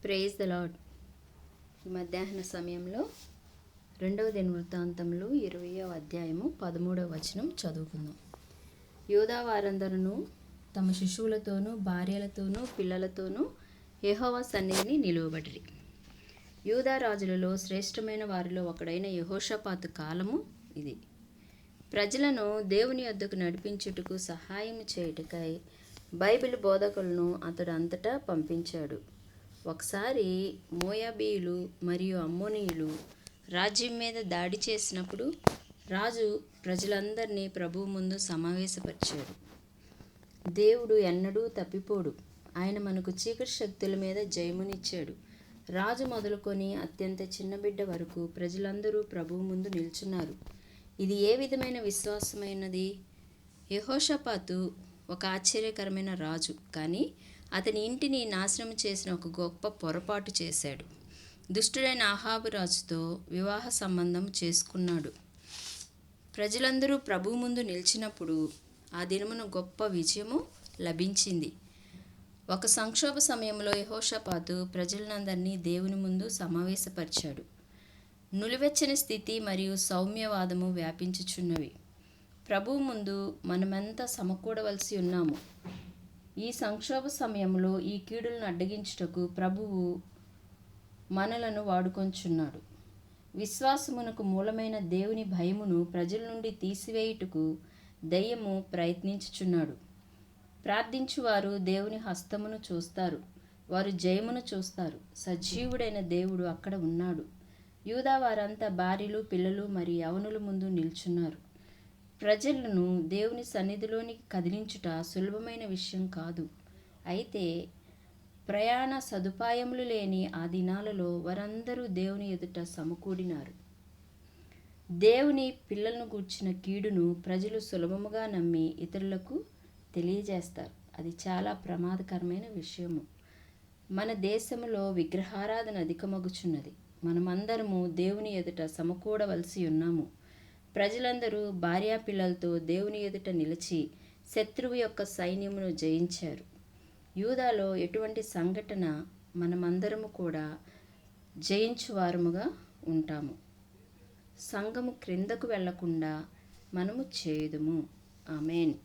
Praise the lord. ఈ మధ్యాహ్న సమయంలో 2వ దినవృత్తాంతములు 20వ అధ్యాయము 13వ వచనం చదువుకుందాం. యూదా వారందరూ తమ శిశువులతోనూ భార్యలతోనూ పిల్లలతోనూ యెహోవా సన్నిధిని నిలువబడిరి. యూదా రాజులలో శ్రేష్టమైన వారిలో ఒకడైన యెహోషాపాతు కాలము ఇది. ప్రజలను దేవుని యొద్దకు నడిపించుటకు సహాయం చేయుటకై బైబిల్ బోధకులను అతడు అంతటా పంపించాడు. ఒకసారి మోయాబీయులు మరియు అమ్మోనీయులు రాజ్యం మీద దాడి చేసినప్పుడు రాజు ప్రజలందరినీ ప్రభువు ముందు సమావేశపరిచాడు. దేవుడు ఎన్నడూ తప్పిపోడు. ఆయన మనకు చీకటి శక్తుల మీద జయమునిచ్చాడు. రాజు మొదలుకొని అత్యంత చిన్న బిడ్డ వరకు ప్రజలందరూ ప్రభువు ముందు నిల్చున్నారు. ఇది ఏ విధమైన విశ్వాసమైనది? యెహోషాపాతు ఒక ఆశ్చర్యకరమైన రాజు, కానీ అతని ఇంటిని నాశనం చేసిన ఒక గొప్ప పొరపాటు చేశాడు. దుష్టుడైన అహాబు రాజుతో వివాహ సంబంధం చేసుకున్నాడు. ప్రజలందరూ ప్రభువు ముందు నిలిచినప్పుడు ఆ దినమున గొప్ప విజయము లభించింది. ఒక సంక్షోభ సమయంలో యెహోషాపాతు ప్రజలందరినీ దేవుని ముందు సమావేశపరిచాడు. నులివెచ్చని స్థితి మరియు సౌమ్యవాదము వ్యాపించుచున్నవి. ప్రభువు ముందు మనమెంత సమకూడవలసి ఉన్నాము. ఈ సంక్షోభ సమయంలో ఈ కీడులను అడ్డగించుటకు ప్రభువు మనలను వాడుకొంచున్నాడు. విశ్వాసమునకు మూలమైన దేవుని భయమును ప్రజల నుండి తీసివేయుటకు దయ్యము ప్రయత్నించుచున్నాడు. ప్రార్థించువారు దేవుని హస్తమును చూస్తారు, వారు జయమును చూస్తారు. సజీవుడైన దేవుడు అక్కడ ఉన్నాడు. యూదా వారంతా భార్యలు, పిల్లలు మరియు యవనుల ముందు నిల్చున్నారు. ప్రజలను దేవుని సన్నిధిలోనికి కదిలించుట సులభమైన విషయం కాదు. అయితే ప్రయాణ సదుపాయములు లేని ఆ దినాలలో వారందరూ దేవుని ఎదుట సమకూడినారు. దేవుని పిల్లలను గూర్చిన కీడును ప్రజలు సులభముగా నమ్మి ఇతరులకు తెలియజేస్తారు. అది చాలా ప్రమాదకరమైన విషయము. మన దేశంలో విగ్రహారాధన అధికమగుచున్నది. మనమందరము దేవుని ఎదుట సమకూడవలసి ఉన్నాము. ప్రజలందరూ భార్యాపిల్లలతో దేవుని ఎదుట నిలిచి శత్రువు యొక్క సైన్యమును జయించారు. యూదాలో ఎటువంటి సంఘటన మనమందరము కూడా జయించువారముగా ఉంటాము. సంఘము క్రిందకు వెళ్లకుండా మనము చేయుదుము. ఆమేన్.